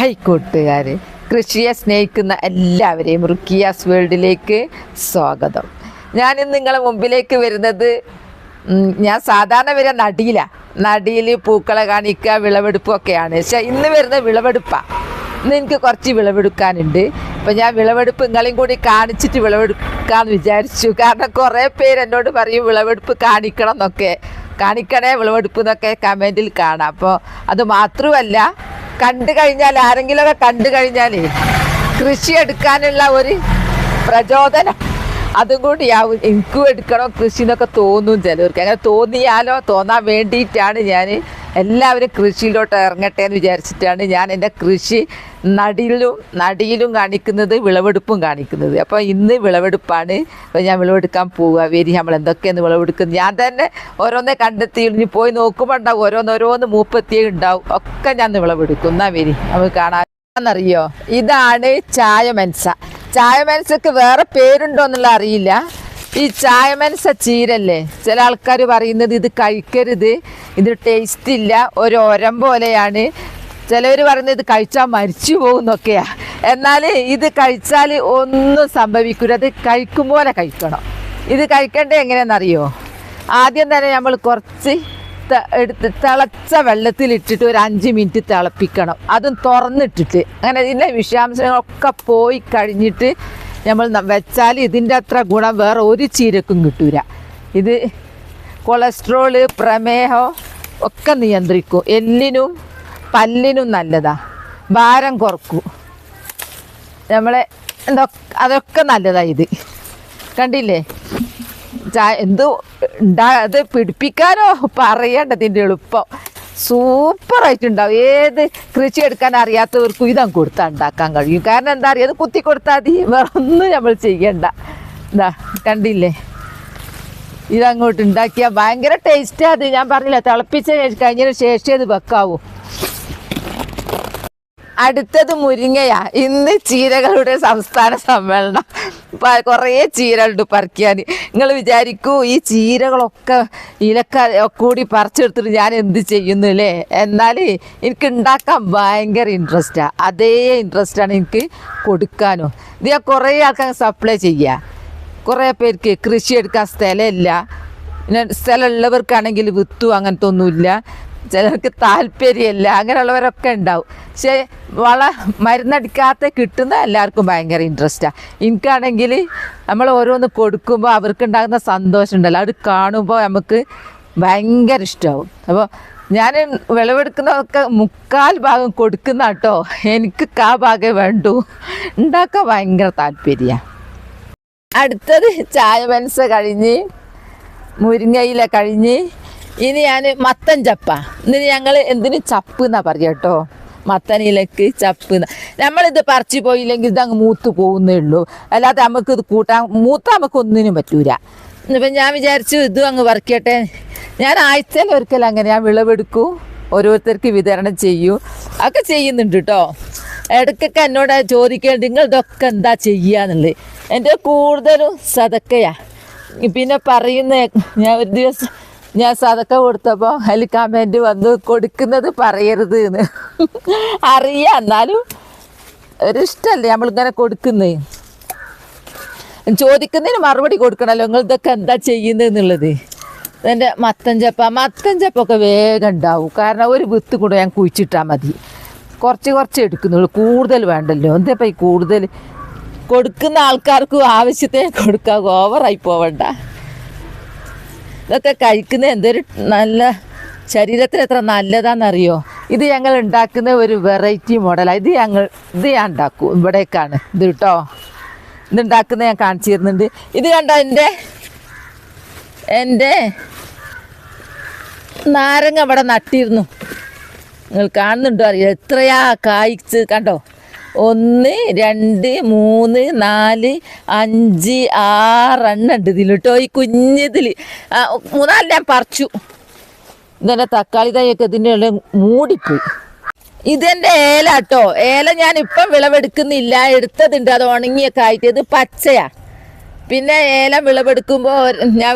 Hi കൂട്ടുകാർ, കൃഷിയെ സ്നേഹിക്കുന്ന എല്ലാവരെയും റുക്കിയാസ് വേൾഡിലേക്ക് സ്വാഗതം. ഞാനിന്ന് നിങ്ങളെ മുമ്പിലേക്ക് വരുന്നത്, ഞാൻ സാധാരണ വരെ നടിയിൽ പൂക്കളെ കാണിക്കുക, വിളവെടുപ്പൊക്കെയാണ്. പക്ഷെ ഇന്ന് വരുന്ന വിളവെടുപ്പാണ്. ഇന്ന് എനിക്ക് കുറച്ച് വിളവെടുക്കാനുണ്ട്. അപ്പം ഞാൻ വിളവെടുപ്പ് നിങ്ങളെയും കൂടി കാണിച്ചിട്ട് വിളവെടുക്കാമെന്ന് വിചാരിച്ചു. കാരണം കുറേ പേര് എന്നോട് പറയും വിളവെടുപ്പ് കാണിക്കണം എന്നൊക്കെ, കാണിക്കണേ വിളവെടുപ്പ് എന്നൊക്കെ കമൻറ്റിൽ കാണാം. അപ്പോൾ അത് മാത്രമല്ല, കണ്ടു കഴിഞ്ഞാൽ ആരെങ്കിലുമൊക്കെ കണ്ടു കഴിഞ്ഞാൽ കൃഷി എടുക്കാനുള്ള ഒരു പ്രചോദനം അതും കൂടിയാവും. എനിക്കും എടുക്കണം കൃഷി എന്നൊക്കെ തോന്നും ചിലവർക്ക്. അങ്ങനെ തോന്നാൻ വേണ്ടിയിട്ടാണ് ഞാൻ എല്ലാവരും കൃഷിയിലോട്ട് ഇറങ്ങട്ടെ എന്ന് വിചാരിച്ചിട്ടാണ് ഞാൻ എൻ്റെ കൃഷി നടിയിലും കാണിക്കുന്നത്, വിളവെടുപ്പും കാണിക്കുന്നത്. അപ്പോൾ ഇന്ന് വിളവെടുപ്പാണ്. അപ്പോൾ ഞാൻ വിളവെടുക്കാൻ പോവുക. നമ്മൾ എന്തൊക്കെയാണ് വിളവെടുക്കുന്നത് ഞാൻ തന്നെ ഓരോന്നേ കണ്ടെത്തി. ഇനി പോയി നോക്കുമ്പോൾ ഉണ്ടാവും ഓരോന്ന് മൂപ്പത്തിയേ ഉണ്ടാവും. ഒക്കെ ഞാൻ വിളവെടുക്കും. എന്നാൽ നമുക്ക് കാണാനറിയോ, ഇതാണ് ചായമൻസക്ക് വേറെ പേരുണ്ടോ എന്നുള്ള അറിയില്ല. ഈ ചായമൻസ ചീരല്ലേ, ചില ആൾക്കാർ പറയുന്നത് ഇത് കഴിക്കരുത്, ഇത് ടേസ്റ്റ് ഇല്ല, ഒരു ഒരം പോലെയാണ്. ചിലവർ പറയുന്നത് ഇത് കഴിച്ചാൽ മരിച്ചു പോകുന്നൊക്കെയാണ്. എന്നാൽ ഇത് കഴിച്ചാൽ ഒന്നും സംഭവിക്കില്ല. അത് കഴിക്കും പോലെ കഴിക്കണം. ഇത് കഴിക്കേണ്ടത് എങ്ങനെയാണെന്നറിയോ, ആദ്യം തന്നെ നമ്മൾ കുറച്ച് എടുത്ത് തിളച്ച വെള്ളത്തിലിട്ടിട്ട് ഒരു 5 മിനിറ്റ് തിളപ്പിക്കണം. അതും തുറന്നിട്ടിട്ട്. അങ്ങനെ ഇതിൻ്റെ വിഷാംശങ്ങളൊക്കെ പോയി കഴിഞ്ഞിട്ട് നമ്മൾ വെച്ചാൽ ഇതിൻ്റെ അത്ര ഗുണം വേറെ ഒരു ചീരക്കും കിട്ടൂല. ഇത് കൊളസ്ട്രോള്, പ്രമേഹം ഒക്കെ നിയന്ത്രിക്കും. എല്ലിനും പല്ലിനും നല്ലതാണ്. ഭാരം കുറക്കും. നമ്മളെ അതൊക്കെ നല്ലതാണ്. ഇത് കണ്ടില്ലേ, അത് പിടിപ്പിക്കാനോ പറയേണ്ടതിൻ്റെ എളുപ്പം സൂപ്പറായിട്ടുണ്ടാവും. ഏത് കൃഷി എടുക്കാൻ അറിയാത്തവർക്കും ഇതങ്ങ് കൊടുത്താൽ ഉണ്ടാക്കാൻ കഴിയും. കാരണം എന്താ അറിയാം, അത് കുത്തി കൊടുത്താൽ മതി, വേറെ ഒന്നും നമ്മൾ ചെയ്യണ്ട. കണ്ടില്ലേ, ഇതങ്ങോട്ട് ഉണ്ടാക്കിയാൽ ഭയങ്കര ടേസ്റ്റാണ്. അത് ഞാൻ പറഞ്ഞില്ല, തിളപ്പിച്ച് കഴിഞ്ഞതിന് ശേഷം ഇത് വെക്കാവൂ. അടുത്തത് മുരിങ്ങയാ. ഇന്ന് ചീരകളുടെ സംസ്ഥാന സമ്മേളനം. കുറേ ചീരകളുണ്ട് പറിക്കാൻ. നിങ്ങൾ വിചാരിക്കൂ, ഈ ചീരകളൊക്കെ കൂടി പറിച്ചെടുത്തിട്ട് ഞാൻ എന്ത് ചെയ്യുന്നില്ലേ. എന്നാൽ എനിക്ക് ഉണ്ടാക്കാൻ ഭയങ്കര ഇൻട്രസ്റ്റാണ്. അതേ ഇൻട്രസ്റ്റാണ് എനിക്ക് കൊടുക്കാനും. ഇത് ഞാൻ കുറേ ആൾക്കാർ സപ്ലൈ ചെയ്യുക. കുറേ പേർക്ക് കൃഷി എടുക്കാൻ സ്ഥലമില്ല. പിന്നെ സ്ഥലമുള്ളവർക്കാണെങ്കിൽ വിത്തും അങ്ങനത്തെ ഒന്നുമില്ല. ചിലർക്ക് താല്പര്യമില്ല. അങ്ങനെയുള്ളവരൊക്കെ ഉണ്ടാവും. പക്ഷേ മരുന്നടിക്കാത്ത കിട്ടുന്ന എല്ലാവർക്കും ഭയങ്കര ഇൻട്രസ്റ്റാണ്. എനിക്കാണെങ്കിൽ നമ്മൾ ഓരോന്ന് കൊടുക്കുമ്പോൾ അവർക്കുണ്ടാകുന്ന സന്തോഷം ഉണ്ടല്ലോ, അത് കാണുമ്പോൾ നമുക്ക് ഭയങ്കര ഇഷ്ടമാവും. അപ്പോൾ ഞാൻ വിളവെടുക്കുന്നതൊക്കെ 3/4 ഭാഗം കൊടുക്കുന്ന കേട്ടോ. എനിക്ക് ഭാഗമേ വേണ്ടൂ. ഉണ്ടാക്കാൻ ഭയങ്കര താല്പര്യമാണ്. അടുത്തത് ചായമൻസ കഴിഞ്ഞ്, മുരിങ്ങയില കഴിഞ്ഞ്, ഇനി ഞാൻ മത്തൻ ചപ്പ. ഇന്ന് ഞങ്ങൾ എന്തിന് ചപ്പ് എന്നാ പറയുക കേട്ടോ. മത്തനിലക്ക് ചപ്പ്. നമ്മളിത് പറിച്ചു പോയില്ലെങ്കിൽ ഇതങ്ങ് മൂത്ത് പോകുന്നേ ഉള്ളൂ. അല്ലാതെ നമുക്കിത് കൂട്ടാൻ മൂത്താൽ നമുക്കൊന്നിനും പറ്റൂല. ഇപ്പം ഞാൻ വിചാരിച്ചു ഇതും അങ്ങ് പറിക്കട്ടെ. ഞാൻ ആഴ്ചയിൽ ഒരിക്കലും അങ്ങനെ ഞാൻ വിളവെടുക്കും, ഓരോരുത്തർക്ക് വിതരണം ചെയ്യൂ, ഒക്കെ ചെയ്യുന്നുണ്ട് കേട്ടോ. ഇടയ്ക്കൊക്കെ എന്നോട് ചോദിക്കേണ്ട നിങ്ങൾ ഇതൊക്കെ എന്താ ചെയ്യുക എന്നുള്ളത്. എൻ്റെ കൂടുതലും സദക്കയാണ്. പിന്നെ പറയുന്ന ഞാൻ ഒരു ദിവസം സദക്ക കൊടുത്തപ്പോൾ അതിൽ കമൻറ്റ് വന്നു, കൊടുക്കുന്നത് പറയരുത് എന്ന്. അറിയാം, എന്നാലും ഒരിഷ്ടമല്ലേ നമ്മളിങ്ങനെ കൊടുക്കുന്നത്. ചോദിക്കുന്നതിന് മറുപടി കൊടുക്കണമല്ലോ, നിങ്ങൾ ഇതൊക്കെ എന്താ ചെയ്യുന്നത് എന്നുള്ളത്. എൻ്റെ മത്തൻ ചപ്പൊക്കെ വേഗം ഉണ്ടാവും. കാരണം ഒരു വിത്ത് കൂടെ ഞാൻ കുഴിച്ചിട്ടാൽ മതി. കുറച്ച് എടുക്കുന്നുള്ളൂ, കൂടുതൽ വേണ്ടല്ലോ. എന്താ ഈ കൂടുതൽ കൊടുക്കുന്ന ആൾക്കാർക്കും ആവശ്യത്തിന് കൊടുക്കാം, ഓവറായി പോവണ്ട. ഇതൊക്കെ കഴിക്കുന്നത് എന്തൊരു നല്ല, ശരീരത്തിന് എത്ര നല്ലതാണെന്നറിയോ. ഇത് ഞങ്ങൾ ഉണ്ടാക്കുന്ന ഒരു വെറൈറ്റി മോഡലാണ്. ഇത് ഞാൻ ഉണ്ടാക്കും. ഇവിടേക്കാണ് ഇത് കേട്ടോ. ഇതുണ്ടാക്കുന്നത് ഞാൻ കാണിച്ചു തരുന്നുണ്ട്. ഇത് കണ്ടോ, എൻ്റെ നാരങ്ങ ഇവിടെ നട്ടിരുന്നു. നിങ്ങൾ കാണുന്നുണ്ടോ അറിയാം, എത്രയാ കായ്ച്ച് കണ്ടോ. 1 2 3 4 5 6 എണ്ണുണ്ട് ഇതിൽ കേട്ടോ. ഈ കുഞ്ഞതിൽ 3-4 ഞാൻ പറിച്ചു. ഇതെൻ്റെ തക്കാളി തൈയൊക്കെ ഇതിൻ്റെ ഉള്ളിൽ മൂടിപ്പോയി. ഇതെൻ്റെ ഏല കേട്ടോ. ഏല ഞാൻ ഇപ്പം വിളവെടുക്കുന്നില്ല, എടുത്തതുണ്ട്. അത് ഉണങ്ങിയൊക്കെ ആയിട്ട്. ഇത് പച്ചയാ, പിന്നെ ഏലം വിളവെടുക്കുമ്പോൾ ഞാൻ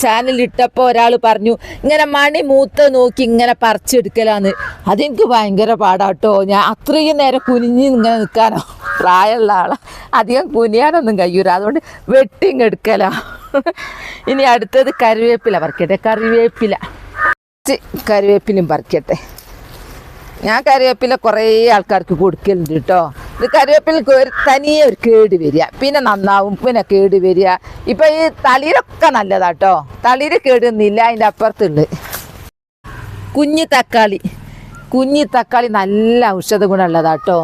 ചാനലിട്ടപ്പോൾ ഒരാൾ പറഞ്ഞു ഇങ്ങനെ മണി മൂത്ത് നോക്കി ഇങ്ങനെ പറിച്ചെടുക്കലാന്ന്. അതെനിക്ക് ഭയങ്കര പാടാട്ടോ. ഞാൻ അത്രയും നേരം കുനിഞ്ഞ് ഇങ്ങനെ നിൽക്കാനോ, പ്രായമുള്ള ആളാണ്, അധികം കുനിയാനൊന്നും കഴിയൂല, അതുകൊണ്ട് വെട്ടിങ്ങെടുക്കലാ. ഇനി അടുത്തത് കറിവേപ്പില പറിക്കട്ടെ. കറിവേപ്പിലും പറിക്കട്ടെ. ഞാൻ കറിവേപ്പില കുറേ ആൾക്കാർക്ക് കൊടുക്കലുണ്ട് കേട്ടോ. ഇത് കറിവേപ്പിലക്ക് തനിയെ ഒരു കേട് വരിക, പിന്നെ നന്നാവും, പിന്നെ കേട് വരിക. ഇപ്പം ഈ തളിരൊക്കെ നല്ലതാട്ടോ, തളിര് കേടുന്നില്ല. അതിൻ്റെ അപ്പുറത്തുണ്ട് കുഞ്ഞി തക്കാളി നല്ല ഔഷധ ഗുണമുള്ളതാട്ടോ.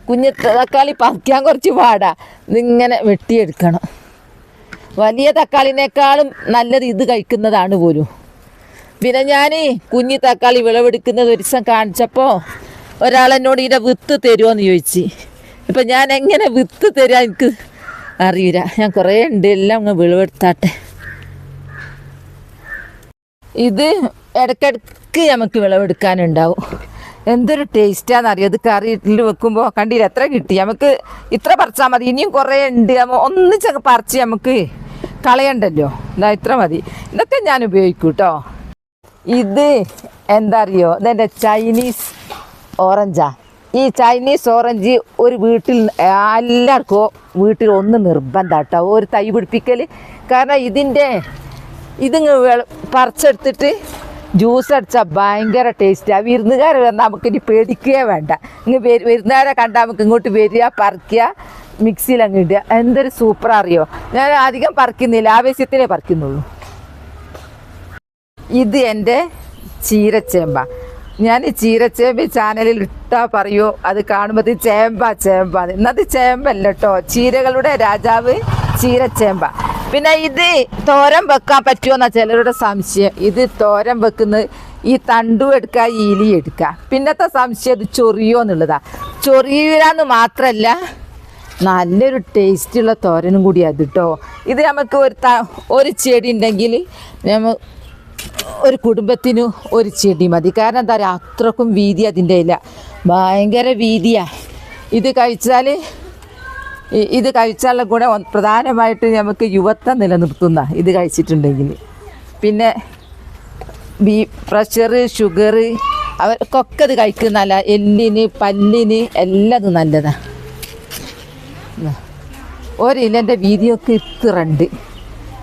കുഞ്ഞി തക്കാളി പറിക്കാൻ കുറച്ച് പാടാ, ഇതിങ്ങനെ വെട്ടിയെടുക്കണം. വലിയ തക്കാളിനേക്കാളും നല്ലത് ഇത് കഴിക്കുന്നതാണ് പോലും. പിന്നെ ഞാൻ കുഞ്ഞി തക്കാളി വിളവെടുക്കുന്നത് ഒരു ദിവസം കാണിച്ചപ്പോൾ ഒരാളെന്നോട് ഇതിൻ്റെ വിത്ത് തരുമോയെന്ന് ചോദിച്ചു. ഇപ്പം ഞാൻ എങ്ങനെ വിത്ത് തരാൻ എനിക്ക് അറിയില്ല. ഞാൻ കുറേ ഉണ്ട്, എല്ലാം അങ്ങ് വിളവെടുത്താട്ടെ. ഇത് ഇടയ്ക്കിടയ്ക്ക് നമുക്ക് വിളവെടുക്കാനുണ്ടാവും. എന്തൊരു ടേസ്റ്റാണെന്നറിയാം. ഇത് കറിയിൽ വെക്കുമ്പോൾ കണ്ടില്ല എത്ര കിട്ടി. നമുക്ക് ഇത്ര പറിച്ചാൽ മതി, ഇനിയും കുറേ ഉണ്ട്. ഒന്നിച്ചൊക്കെ പറിച്ച് നമുക്ക് കളയണ്ടല്ലോ. ഇതാ ഇത്ര മതി. ഇതൊക്കെ ഞാൻ ഉപയോഗിക്കും കേട്ടോ. ഇത് എന്താ അറിയോ, ഇതെൻ്റെ ചൈനീസ് ഓറഞ്ചാ. ഈ ചൈനീസ് ഓറഞ്ച് ഒരു വീട്ടിൽ എല്ലാവർക്കും വീട്ടിൽ ഒന്ന് നിർബന്ധം കേട്ടോ, ഒരു തൈ പിടിപ്പിക്കൽ. കാരണം ഇതിങ്ങ് പറിച്ചെടുത്തിട്ട് ജ്യൂസ് അടിച്ചാൽ ഭയങ്കര ടേസ്റ്റാണ്. വിരുന്നുകാർ വന്നാൽ നമുക്കിനി പേടിക്കുകയേ വേണ്ട. ഇങ്ങ് വിരുന്നുകാരെ കണ്ടാൽ നമുക്ക് ഇങ്ങോട്ട് വരിക, പറിക്കുക, മിക്സിയിൽ അങ്ങ് ഇടുക. എന്തൊരു സൂപ്പറാ അറിയോ. ഞാൻ അധികം പറിക്കുന്നില്ല, ആവശ്യത്തിലേ പറിക്കുന്നുള്ളൂ. ഇത് എൻ്റെ ചീരച്ചേമ്പ. ഞാൻ ഈ ചീരച്ചേമ്പ് ചാനലിൽ ഇട്ടാൽ പറയുമോ, അത് കാണുമ്പോൾ ചേമ്പാണ്. ഇന്നത് ചേമ്പല്ല കേട്ടോ, ചീരകളുടെ രാജാവ് ചീരച്ചേമ്പ. പിന്നെ ഇത് തോരൻ വെക്കാൻ പറ്റുമോയെന്നാണ് ചിലരുടെ സംശയം. ഇത് തോരൻ വെക്കുന്നത് ഈ തണ്ടും എടുക്കുക, ഈ ഇലി എടുക്കുക. പിന്നത്തെ സംശയം ഇത് ചൊറിയോ എന്നുള്ളതാണ്. ചൊറിയൂരാന്ന് മാത്രമല്ല, നല്ലൊരു ടേസ്റ്റുള്ള തോരനും കൂടിയാണ് ഇത് കേട്ടോ. ഇത് നമുക്ക് ഒരു ചെടി ഉണ്ടെങ്കിൽ ഒരു കുടുംബത്തിന് ഒരു ചെടി മതി. കാരണം എന്താ പറയുക, അത്രക്കും വീതി അതിൻ്റെ ഇല്ല, ഭയങ്കര വീതിയാണ്. ഇത് കഴിച്ചാലുള്ള ഗുണം പ്രധാനമായിട്ട് നമുക്ക് യുവത്വം നിലനിർത്തുന്ന ഇത് കഴിച്ചിട്ടുണ്ടെങ്കിൽ. പിന്നെ പ്രഷർ, ഷുഗർ അവർക്കൊക്കെ ഇത് കഴിക്കുന്നല്ല. എല്ലിന്, പല്ലിന് എല്ലാം നല്ലതാണ്. ഒരിലെൻ്റെ വീതിയൊക്കെ ഇത്രണ്ട്.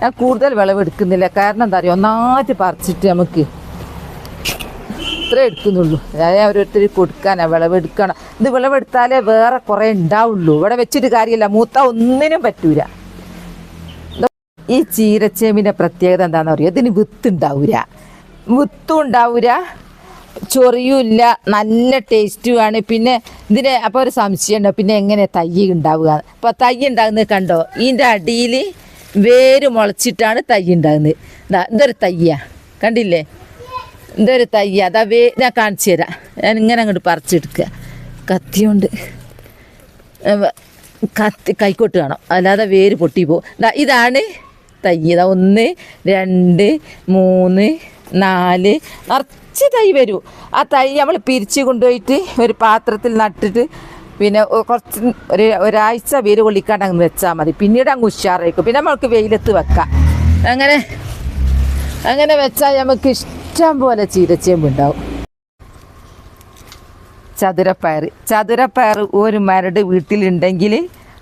ഞാൻ കൂടുതൽ വിളവെടുക്കുന്നില്ല. കാരണം എന്താ പറയുക, ഒന്നായിട്ട് പറിച്ചിട്ട് നമുക്ക് ഇത്രേ എടുക്കുന്നുള്ളൂ. ഞാൻ ഓരോരുത്തർ കൊടുക്കാനാണ്, വിളവെടുക്കണം. ഇത് വിളവെടുത്താലേ വേറെ കുറേ ഉണ്ടാവുള്ളൂ. ഇവിടെ വെച്ചിട്ട് കാര്യമില്ല, മൂത്ത ഒന്നിനും പറ്റൂല. ഈ ചീരച്ചേമ്പിൻ്റെ പ്രത്യേകത എന്താണെന്ന് പറയുക, ഇതിന് വിത്തും ഉണ്ടാവൂല, ചൊറിയുമില്ല, നല്ല ടേസ്റ്റുമാണ്. പിന്നെ ഇതിന് അപ്പോൾ ഒരു സംശയം ഉണ്ടോ, പിന്നെ എങ്ങനെ തൈ ഉണ്ടാവുക. അപ്പോൾ തൈ ഉണ്ടാകുന്നത് കണ്ടോ, ഇതിൻ്റെ അടിയിൽ വേര് മുളച്ചിട്ടാണ് തൈ ഉണ്ടാകുന്നത്. ഇതൊരു തയ്യാണ്, കണ്ടില്ലേ, ഇതൊരു തയ്യ. അതാ ഞാൻ കാണിച്ചു തരാം. ഞാൻ ഇങ്ങനെ അങ്ങോട്ട് പറിച്ചെടുക്കുക കത്തിയോണ്ട്. കൈക്കോട്ട് കാണാം, അല്ലാതെ വേര് പൊട്ടി പോകും. ഇതാണ് തൈ. 1 2 3 4 നിറച്ച് തൈ വരൂ. ആ തൈ നമ്മൾ പിരിച്ച് കൊണ്ടുപോയിട്ട് ഒരു പാത്രത്തിൽ നട്ടിട്ട് പിന്നെ കുറച്ച് ഒരാഴ്ച വെയിൽ കൊള്ളിക്കാണ്ട് അങ്ങ് വെച്ചാൽ മതി. പിന്നീട് അങ്ങ് ഉഷാറായിരിക്കും. പിന്നെ നമ്മൾക്ക് വെയിലത്ത് വെക്കാം. അങ്ങനെ വെച്ചാൽ നമുക്ക് ഇഷ്ടം പോലെ ചീരച്ചേമ്പ് ഉണ്ടാവും. ചതുരപ്പയർ ഒരു മരട് വീട്ടിലുണ്ടെങ്കിൽ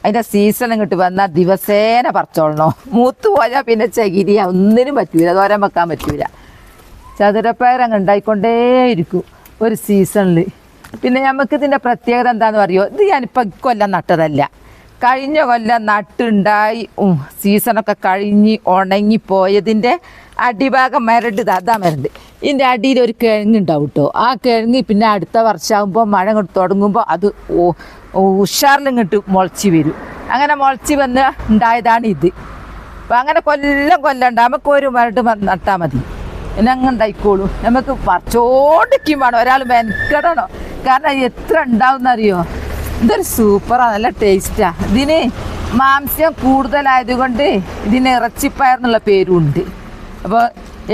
അതിൻ്റെ സീസൺ ഇങ്ങോട്ട് വന്നാൽ ദിവസേന പറിച്ചോളണോ. മൂത്ത് പോയാൽ പിന്നെ ചകിരിയ ഒന്നിനും പറ്റൂല, തോരൻ വെക്കാൻ പറ്റൂല. ചതുരപ്പയർ അങ്ങ് ഉണ്ടായിക്കൊണ്ടേയിരിക്കും ഒരു സീസണിൽ. പിന്നെ നമുക്ക് ഇതിൻ്റെ പ്രത്യേകത എന്താണെന്ന് പറയുമോ, ഇത് ഞാനിപ്പോൾ കൊല്ലം നട്ടതല്ല, കഴിഞ്ഞ കൊല്ലം നട്ടുണ്ടായി സീസണൊക്കെ കഴിഞ്ഞ് ഉണങ്ങിപ്പോയതിൻ്റെ അടിഭാഗം മരട്. അതാ മരട്. ഇതിൻ്റെ അടിയിൽ ഒരു കിഴങ്ങുണ്ടാവും കേട്ടോ. ആ കിഴങ്ങ് പിന്നെ അടുത്ത വർഷമാകുമ്പോൾ മഴ ഇങ്ങോട്ട് തുടങ്ങുമ്പോൾ അത് ഉഷാറിലിങ്ങോട്ട് മുളച്ച് വരും. അങ്ങനെ മുളച്ച് വന്ന് ഉണ്ടായതാണ് ഇത്. അപ്പം അങ്ങനെ കൊല്ലം നമുക്ക് ഒരു മരട് നട്ടാൽ മതി, പിന്നെ അങ്ങ് ഉണ്ടായിക്കോളൂ. നമുക്ക് പറിച്ചോണ്ടിരിക്കും വേണം, ഒരാൾ മെനക്കെടണോ. കാരണം എത്ര ഉണ്ടാവുമെന്നറിയോ, ഇതൊരു സൂപ്പറാണ്, നല്ല ടേസ്റ്റാണ്. ഇതിന് മാംസ്യം കൂടുതലായതുകൊണ്ട് ഇതിന് ഇറച്ചിപ്പയർ എന്നുള്ള പേരുണ്ട്. അപ്പോൾ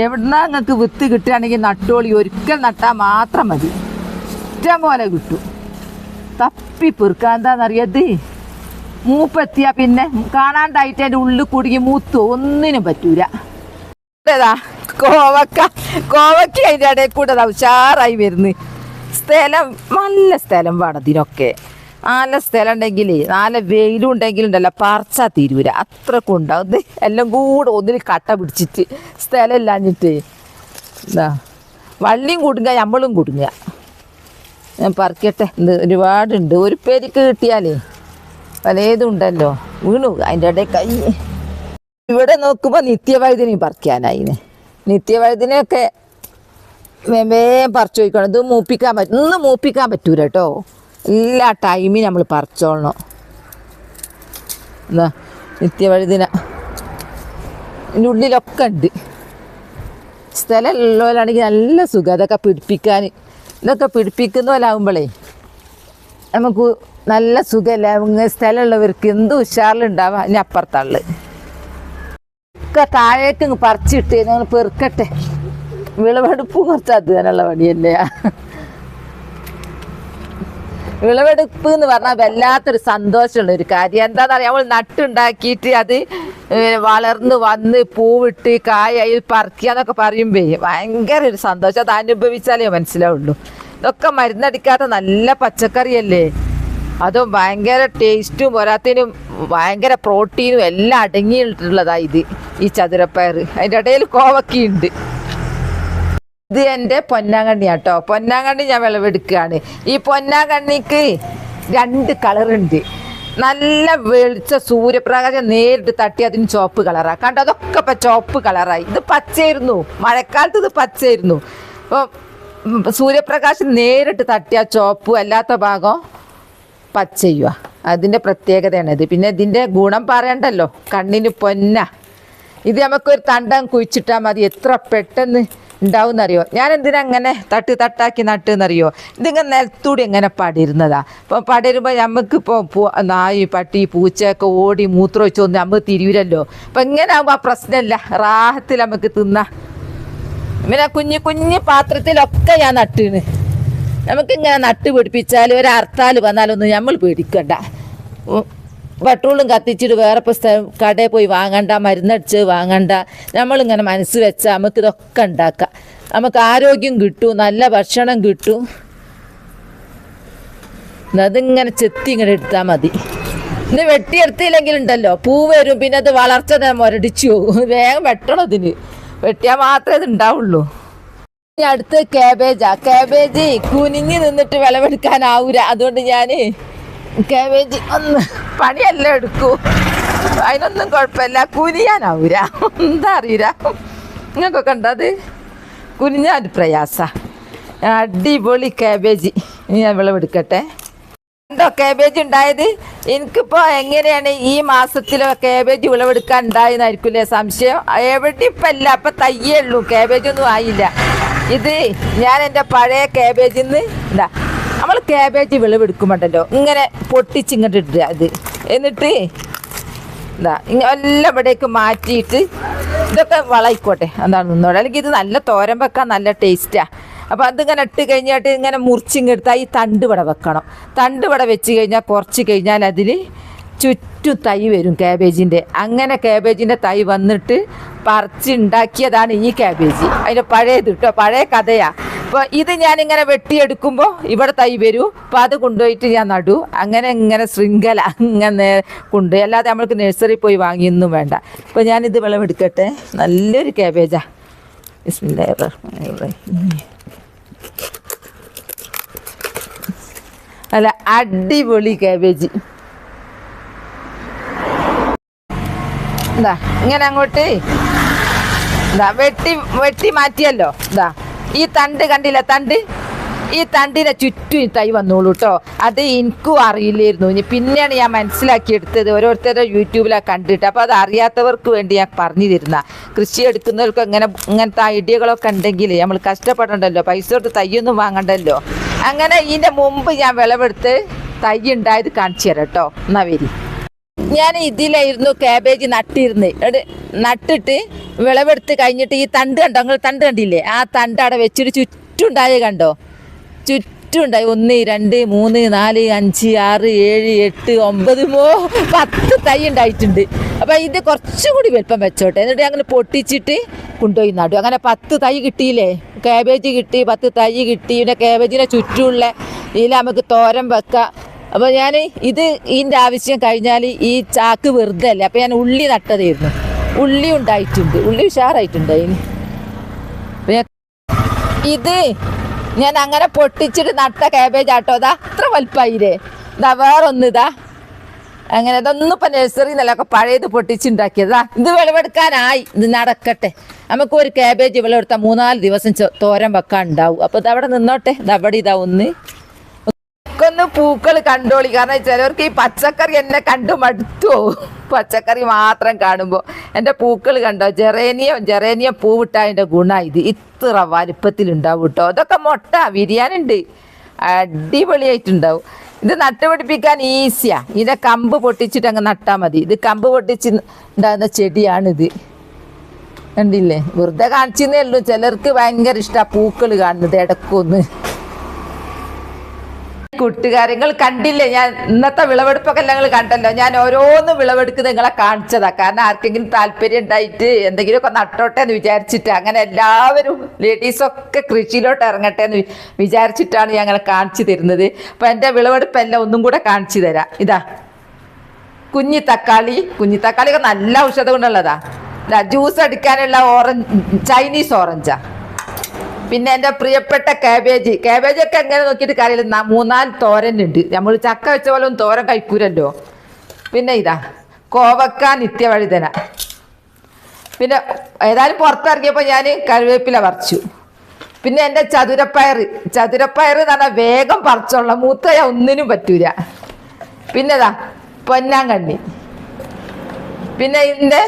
എവിടുന്നാ നിങ്ങൾക്ക് വിത്ത് കിട്ടുകയാണെങ്കിൽ നട്ടോളി. ഒരിക്കൽ നട്ടാൽ മാത്രം മതി, ഇഷ്ടം പോലെ കിട്ടും. തപ്പി പെറുക്കാൻ എന്താണെന്നറിയത്, മൂപ്പെത്തിയാൽ പിന്നെ കാണാണ്ടായിട്ട് അതിൻ്റെ ഉള്ളിൽ കുടുങ്ങി മൂത്തു ഒന്നിനും പറ്റൂല. ഏതാ കോവയ്ക്ക് അതിൻ്റെ ഇടയിൽ കൂടെ ഉഷാറായി വരുന്നു. സ്ഥലം നല്ല സ്ഥലം വേണം ഇതിനൊക്കെ. നല്ല സ്ഥലം ഉണ്ടെങ്കിൽ നല്ല വെയിലും ഉണ്ടെങ്കിലുണ്ടല്ലോ പറിച്ചാൽ തീരൂല, അത്രക്കും ഉണ്ടാവും. ഇത് എല്ലാം കൂടെ ഒന്നിൽ കട്ട പിടിച്ചിട്ട് സ്ഥലം ഇല്ലാഞ്ഞിട്ട് എന്താ വള്ളിയും കുടുങ്ങുക നമ്മളും കുടുങ്ങുക. ഞാൻ പറിക്കട്ടെ, ഇത് ഒരുപാടുണ്ട്. ഒരു പേരിക്ക് കിട്ടിയാലേ പലതും ഉണ്ടല്ലോ. വീണു അതിൻ്റെ ഇടയിൽ കൈ. ഇവിടെ നോക്കുമ്പോൾ നിത്യവഴുതിനെയും പറിക്കാനായിന്. നിത്യവഴുതിനെയൊക്കെ വേഗം പറിച്ചു വയ്ക്കണം. ഇത് മൂപ്പിക്കാൻ പറ്റും, ഇന്ന് മൂപ്പിക്കാൻ പറ്റൂല കേട്ടോ. എല്ലാ ടൈമിൽ നമ്മൾ പറിച്ചോളണം. എന്താ നിത്യവഴുതിന ഇതിൻ്റെ ഉള്ളിലൊക്കെ ഉണ്ട്. സ്ഥലം ഉള്ളവരാണെങ്കിൽ നല്ല സുഖം അതൊക്കെ പിടിപ്പിക്കാൻ. ഇതൊക്കെ പിടിപ്പിക്കുന്ന പോലാവുമ്പോഴേ നമുക്ക് നല്ല സുഖമല്ല. ഇങ്ങനെ സ്ഥലമുള്ളവർക്ക് എന്ത് ഉഷാറിലുണ്ടാവാം. ഇനി അപ്പുറത്തുള്ള ഒക്കെ താഴേക്ക് ഇങ്ങ് പറിച്ചിട്ട് ഞങ്ങൾ പെറുക്കട്ടെ. വിളവെടുപ്പും കുറച്ച് അധ്വാനമുള്ള പണിയല്ലേ. വിളവെടുപ്പ് എന്ന് പറഞ്ഞാൽ വല്ലാത്തൊരു സന്തോഷമുള്ള ഒരു കാര്യം. എന്താണെന്ന് അറിയാം, നമ്മൾ നട്ടുണ്ടാക്കിയിട്ട് അത് വളർന്ന് വന്ന് പൂവിട്ട് കായായി പറിക്കുക എന്നൊക്കെ പറയുമ്പേ ഭയങ്കര ഒരു സന്തോഷം. അത് അനുഭവിച്ചാലേ മനസ്സിലാവുള്ളൂ. ഇതൊക്കെ മരുന്നടിക്കാത്ത നല്ല പച്ചക്കറിയല്ലേ, അതും ഭയങ്കര ടേസ്റ്റും പോരാത്തതിനും ഭയങ്കര പ്രോട്ടീനും എല്ലാം അടങ്ങിയിട്ടുള്ളതാണ് ഇത് ഈ ചതുരപ്പയർ. അതിൻ്റെ ഇടയിൽ കോവക്കയുണ്ട്. ഇത് എൻ്റെ പൊന്നാങ്കണ്ണി കേട്ടോ. പൊന്നാങ്കണ്ണി ഞാൻ വിളവെടുക്കുകയാണ്. ഈ പൊന്നാങ്കണ്ണിക്ക് 2 കളറുണ്ട്. നല്ല വെളിച്ച സൂര്യപ്രകാശം നേരിട്ട് തട്ടി അതിന് ചുവപ്പ് കളറാണ്. കണ്ടോ, അതൊക്കെ ഇപ്പം ചുവപ്പ് കളറായി. ഇത് പച്ചയായിരുന്നു, മഴക്കാലത്ത് ഇത് പച്ചയായിരുന്നു. അപ്പോൾ സൂര്യപ്രകാശം നേരിട്ട് തട്ടിയ ചുവപ്പ്, അല്ലാത്ത ഭാഗം പച്ചയുക. അതിൻ്റെ പ്രത്യേകതയാണിത്. പിന്നെ ഇതിൻ്റെ ഗുണം പറയണ്ടല്ലോ, കണ്ണിന് പൊന്ന. ഇത് നമുക്കൊരു തണ്ടം കുഴിച്ചിട്ടാൽ മതി, എത്ര പെട്ടെന്ന് ഉണ്ടാവുമെന്നറിയോ. ഞാൻ എന്തിനാ അങ്ങനെ തട്ടാക്കി നട്ടെന്നറിയോ. ഇതിങ്ങനെ നിലത്തൂടി എങ്ങനെ പടരുന്നതാ. അപ്പോൾ പടരുമ്പോൾ നമുക്കിപ്പോൾ നായി പട്ടി പൂച്ചയൊക്കെ ഓടി മൂത്രം വെച്ചൊന്നും നമുക്ക് തിരിയൂരല്ലോ. അപ്പം ഇങ്ങനെ ആകുമ്പോൾ ആ പ്രശ്നമില്ല, റാഹത്തിൽ നമുക്ക് തിന്നാം. പിന്നെ കുഞ്ഞു പാത്രത്തിലൊക്കെ ഞാൻ നട്ടിന്. നമുക്കിങ്ങനെ നട്ട് പിടിപ്പിച്ചാൽ ഒരു ഹർത്താൽ വന്നാലൊന്നും നമ്മൾ പേടിക്കണ്ട. പെട്രോളും കത്തിച്ചിട്ട് വേറെ കടയിൽ പോയി വാങ്ങണ്ട, മരുന്നടിച്ച് വാങ്ങണ്ട. നമ്മളിങ്ങനെ മനസ്സ് വെച്ചാൽ നമുക്കിതൊക്കെ ഉണ്ടാക്കാം. നമുക്ക് ആരോഗ്യം കിട്ടും, നല്ല ഭക്ഷണം കിട്ടും. അതിങ്ങനെ ചെത്തി ഇങ്ങനെ എടുത്താൽ മതി. ഇത് വെട്ടിയെടുത്തില്ലെങ്കിലുണ്ടല്ലോ പൂ വരും, പിന്നെ അത് വളർച്ച മുരടിച്ചു പോകും. വേഗം വെട്ടണം. ഇതിന് വെട്ടിയാൽ മാത്രമേ ഇത് ഉണ്ടാവുള്ളൂ. ഇനി അടുത്ത് കാബേജ് കുനിഞ്ഞ് നിന്നിട്ട് വിളവെടുക്കാനാവൂല. അതുകൊണ്ട് ഞാൻ കാബേജ് ഒന്ന് പണിയെല്ലാം എടുക്കൂ. അതിനൊന്നും കുഴപ്പമില്ല, കുനിയാനാവൂല. എന്താ അറിയില്ല, നിങ്ങൾക്കൊക്കെ ഉണ്ടത് കുനിഞ്ഞാൽ പ്രയാസ. അടിപൊളി കാബേജ് ഞാൻ വിളവെടുക്കട്ടെ. ഉണ്ടോ കാബേജ് ഉണ്ടായത്? എനിക്കിപ്പോൾ എങ്ങനെയാണ് ഈ മാസത്തിലോ കാബേജ് വിളവെടുക്കാൻ ഉണ്ടായെന്നായിരിക്കില്ലേ സംശയം. എവിടെ ഇപ്പം ഇല്ല, അപ്പം തയ്യേ ഉള്ളൂ, കാബേജൊന്നും ആയില്ല. ഇത് ഞാൻ എൻ്റെ പഴയ കാബേജിൽ നിന്ന് എന്താ നമ്മൾ കാബേജ് വിളവെടുക്കുമ്പോണ്ടല്ലോ ഇങ്ങനെ പൊട്ടിച്ചിങ്ങോട്ട് ഇടുക. അത് എന്നിട്ട് എന്താ എല്ലാം ഇവിടേക്ക് മാറ്റിയിട്ട് ഇതൊക്കെ വളയിക്കോട്ടെ, എന്താണ് നിന്നോടെ. അല്ലെങ്കിൽ ഇത് നല്ല തോരൻ വെക്കാൻ നല്ല ടേസ്റ്റാണ്. അപ്പോൾ അതിങ്ങനെ ഇട്ട് കഴിഞ്ഞിട്ട് ഇങ്ങനെ മുറിച്ചിങ്ങെടുത്താൽ ഈ തണ്ട് ഇവിടെ വെക്കണം. തണ്ട് ഇവിടെ വെച്ച് കഴിഞ്ഞാൽ കുറച്ച് കഴിഞ്ഞാൽ അതിൽ ചുറ്റും തൈ വരും കാബേജിൻ്റെ. അങ്ങനെ കാബേജിൻ്റെ തൈ വന്നിട്ട് പറിച്ചുണ്ടാക്കിയതാണ് ഈ കാബേജ്. അതിൻ്റെ പഴയത് കേട്ടോ, പഴയ കഥയാണ്. അപ്പോൾ ഇത് ഞാനിങ്ങനെ വെട്ടിയെടുക്കുമ്പോൾ ഇവിടെ തൈ വരും. അപ്പോൾ അത് കൊണ്ടുപോയിട്ട് ഞാൻ നടൂ. അങ്ങനെ ഇങ്ങനെ ശൃംഖല ഇങ്ങനെ കൊണ്ടുപോയി, അല്ലാതെ നമ്മൾക്ക് നഴ്സറി പോയി വാങ്ങിയൊന്നും വേണ്ട. അപ്പോൾ ഞാനിത് വിളവെടുക്കട്ടെ. നല്ലൊരു കാബേജാണ്. അല്ല, അടിപൊളി കാബേജ്. എന്താ ഇങ്ങനെ അങ്ങോട്ട് എന്താ വെട്ടി മാറ്റിയല്ലോ. എന്താ ഈ തണ്ട് കണ്ടില്ല, ഈ തണ്ടിനെ ചുറ്റും തൈ വന്നോളൂ കേട്ടോ. അത് എനിക്കും അറിയില്ലായിരുന്നു. ഇനി പിന്നെയാണ് ഞാൻ മനസ്സിലാക്കിയെടുത്തത്, ഓരോരുത്തരുടെ യൂട്യൂബിലാണ് കണ്ടിട്ട്. അപ്പോൾ അത് അറിയാത്തവർക്ക് വേണ്ടി ഞാൻ പറഞ്ഞു തരുന്ന. കൃഷി എടുക്കുന്നവർക്ക് ഇങ്ങനത്തെ ഐഡിയകളൊക്കെ ഉണ്ടെങ്കിൽ നമ്മൾ കഷ്ടപ്പെടണ്ടല്ലോ, പൈസ കൊടുത്ത് തയ്യൊന്നും വാങ്ങണ്ടല്ലോ. അങ്ങനെ ഇതിൻ്റെ മുമ്പ് ഞാൻ വിളവെടുത്ത് തൈ ഉണ്ടായത് കാണിച്ചു തരാം കേട്ടോ. എന്നാ വരി. ഞാൻ ഇതിലായിരുന്നു കാബേജ് നട്ടിട്ട് വിളവെടുത്ത് കഴിഞ്ഞിട്ട് ഈ തണ്ട് കണ്ടോ, നിങ്ങൾ തണ്ട് കണ്ടില്ലേ? ആ തണ്ട് അവിടെ വെച്ചിട്ട് ചുറ്റുണ്ടായ കണ്ടോ, ചുറ്റും ചുറ്റും ഉണ്ടായി 1 2 3 4 5 6 7 8 9 10 തൈ ഉണ്ടായിട്ടുണ്ട്. അപ്പോൾ ഇത് കുറച്ചും കൂടി വലുപ്പം വെച്ചോട്ടെ, എന്നിട്ട് അങ്ങനെ പൊട്ടിച്ചിട്ട് കൊണ്ടുപോയി നടും. അങ്ങനെ 10 തൈ കിട്ടിയില്ലേ, കാബേജ് കിട്ടി, 10 തൈ കിട്ടി. പിന്നെ കാബേജിനെ ചുറ്റുമുള്ള ഇതിൽ നമുക്ക് തോരൻ വെക്കാം. അപ്പോൾ ഞാൻ ഇതിൻ്റെ ആവശ്യം കഴിഞ്ഞാൽ ഈ ചാക്ക് വെറുതെ അല്ലേ, അപ്പോൾ ഞാൻ ഉള്ളി നട്ടതായിരുന്നു. ഉള്ളി ഉണ്ടായിട്ടുണ്ട്, ഉള്ളി ഉഷാറായിട്ടുണ്ട് അതിന്. ഇത് ഞാൻ അങ്ങനെ പൊട്ടിച്ചിട്ട് നട്ട കാബേജ് ആട്ടോ, അതാ അത്ര വലുപ്പമായില്ലേ. ഇതാ വേറൊന്നിതാ അങ്ങനെ, ഇതൊന്നും ഇപ്പം നഴ്സറി നിലൊക്കെ പഴയത് പൊട്ടിച്ചുണ്ടാക്കിയതാ. ഇത് വിളവെടുക്കാനായി, ഇത് നടക്കട്ടെ. നമുക്ക് ഒരു കാബേജ് വിളവെടുത്താൽ 3-4 ദിവസം തോരൻ വെക്കാൻ ഉണ്ടാവും. അപ്പോൾ ഇതവിടെ നിന്നോട്ടെ. ഇതവിടെ ഇതാ ഒന്ന് പൂക്കൾ കണ്ടോളി. കാരണം ചിലവർക്ക് ഈ പച്ചക്കറി എന്നെ കണ്ടു മടുത്തു പോകും. പച്ചക്കറി മാത്രം കാണുമ്പോൾ എൻ്റെ പൂക്കൾ കണ്ടോ, ജെറേനിയം പൂവിട്ടതിൻ്റെ ഗുണം ഇത് ഇത്ര വലിപ്പത്തിലുണ്ടാവും കേട്ടോ. ഇതൊക്കെ മുട്ട വിരിയാനുണ്ട്, അടിപൊളിയായിട്ടുണ്ടാവും. ഇത് നട്ടുപിടിപ്പിക്കാൻ ഈസിയാണ്. ഇതിൻ്റെ കമ്പ് പൊട്ടിച്ചിട്ട് അങ്ങ് നട്ടാൽ മതി. ഇത് കമ്പ് പൊട്ടിച്ച് ഉണ്ടാകുന്ന ചെടിയാണിത്, കണ്ടില്ലേ. വെറുതെ കാണിച്ചെന്നേ ഉള്ളൂ. ചിലർക്ക് ഭയങ്കര ഇഷ്ടമാണ് പൂക്കൾ കാണുന്നത് ഇടക്കൊന്ന്. കൂട്ടുകാരെ, നിങ്ങൾ കണ്ടില്ലേ, ഞാൻ ഇന്നത്തെ വിളവെടുപ്പൊക്കെ ഞങ്ങൾ കണ്ടല്ലോ. ഞാൻ ഓരോന്ന് വിളവെടുക്കുന്നത് നിങ്ങളെ കാണിച്ചതാ. കാരണം ആർക്കെങ്കിലും താല്പര്യം ഉണ്ടായിട്ട് എന്തെങ്കിലുമൊക്കെ നട്ടോട്ടെ എന്ന് വിചാരിച്ചിട്ട്, അങ്ങനെ എല്ലാവരും ലേഡീസൊക്കെ കൃഷിയിലോട്ട് ഇറങ്ങട്ടെ എന്ന് വിചാരിച്ചിട്ടാണ് ഞാൻ അങ്ങനെ കാണിച്ചു തരുന്നത്. അപ്പം എൻ്റെ വിളവെടുപ്പെല്ലാം ഒന്നും കൂടെ കാണിച്ചു തരാം. ഇതാ കുഞ്ഞിത്തക്കാളിയൊക്കെ നല്ല ഔഷധം കൊണ്ടുള്ളതാ. ജ്യൂസ് അടിക്കാനുള്ള ചൈനീസ് ഓറഞ്ചാ. പിന്നെ എൻ്റെ പ്രിയപ്പെട്ട കാബേജൊക്കെ എങ്ങനെ നോക്കിയിട്ട് കാര്യമില്ല. 3-4 തോരനുണ്ട്. നമ്മൾ ചക്ക വെച്ച പോലെ ഒന്നും തോരൻ കഴിക്കൂരല്ലോ. പിന്നെ ഇതാ കോവക്ക, നിത്യവഴുതന. പിന്നെ ഏതായാലും പുറത്തിറങ്ങിയപ്പോൾ ഞാൻ കറിവേപ്പില പറിച്ചു. പിന്നെ എൻ്റെ ചതുരപ്പയർ എന്ന് പറഞ്ഞാൽ വേഗം പറിച്ചോളാം, മൂത്തയ ഒന്നിനും പറ്റൂല. പിന്നെ ഇതാ പൊന്നാങ്കണ്ണി. പിന്നെ ഇതിൻ്റെ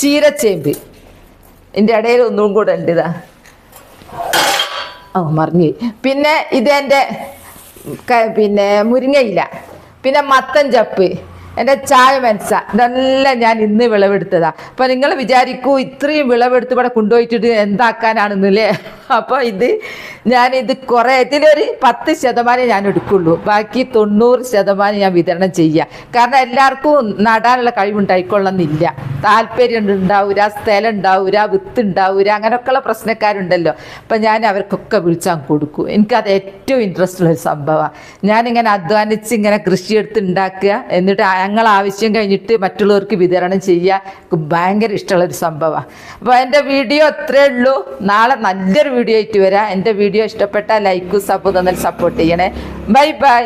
ചീരച്ചേമ്പ് ഇതിൻ്റെ ഇടയിൽ ഒന്നും കൂടെ ഉണ്ട്. ഇതാ മറിഞ്ഞു. പിന്നെ ഇതെൻ്റെ മുരിങ്ങയില. പിന്നെ മത്തൻ ചപ്പ്, എൻ്റെ ചായ മനസ്സ. ഇതെല്ലാം ഞാൻ ഇന്ന് വിളവെടുത്തതാ. അപ്പം നിങ്ങൾ വിചാരിക്കൂ ഇത്രയും വിളവെടുത്ത് ഇവിടെ കൊണ്ടുപോയിട്ടിട്ട് എന്താക്കാനാണെന്നല്ലേ. അപ്പോൾ ഞാനിത് കുറേ ഇതിലൊരു 10% ഞാൻ എടുക്കുള്ളൂ, ബാക്കി 90% ഞാൻ വിതരണം ചെയ്യുക. കാരണം എല്ലാവർക്കും നടാനുള്ള കഴിവുണ്ടായിക്കൊള്ളുന്നില്ല, താല്പര്യം ഉണ്ടാവില്ല, സ്ഥലം ഉണ്ടാവില്ല, വിത്ത് ഉണ്ടാവില്ല, അങ്ങനെയൊക്കെയുള്ള പ്രശ്നക്കാരുണ്ടല്ലോ. അപ്പം ഞാൻ അവർക്കൊക്കെ വിളിച്ചാൽ കൊടുക്കും. എനിക്കത് ഏറ്റവും ഇൻട്രസ്റ്റ് ഉള്ളൊരു സംഭവമാണ്. ഞാനിങ്ങനെ അധ്വാനിച്ച് ഇങ്ങനെ കൃഷിയെടുത്ത് ഉണ്ടാക്കുക, എന്നിട്ട് ഞങ്ങൾ ആവശ്യം കഴിഞ്ഞിട്ട് മറ്റുള്ളവർക്ക് വിതരണം ചെയ്യുക ഭയങ്കര ഇഷ്ടമുള്ളൊരു സംഭവമാണ്. അപ്പോൾ എൻ്റെ വീഡിയോ അത്രേ ഉള്ളൂ. നാളെ നല്ലൊരു വീഡിയോ ആയിട്ട് വരാം. എൻ്റെ വീഡിയോ ഇഷ്ടപ്പെട്ടാൽ ലൈക്കും സബ് തന്നാൽ സപ്പോർട്ട് ചെയ്യണേ. Bye bye.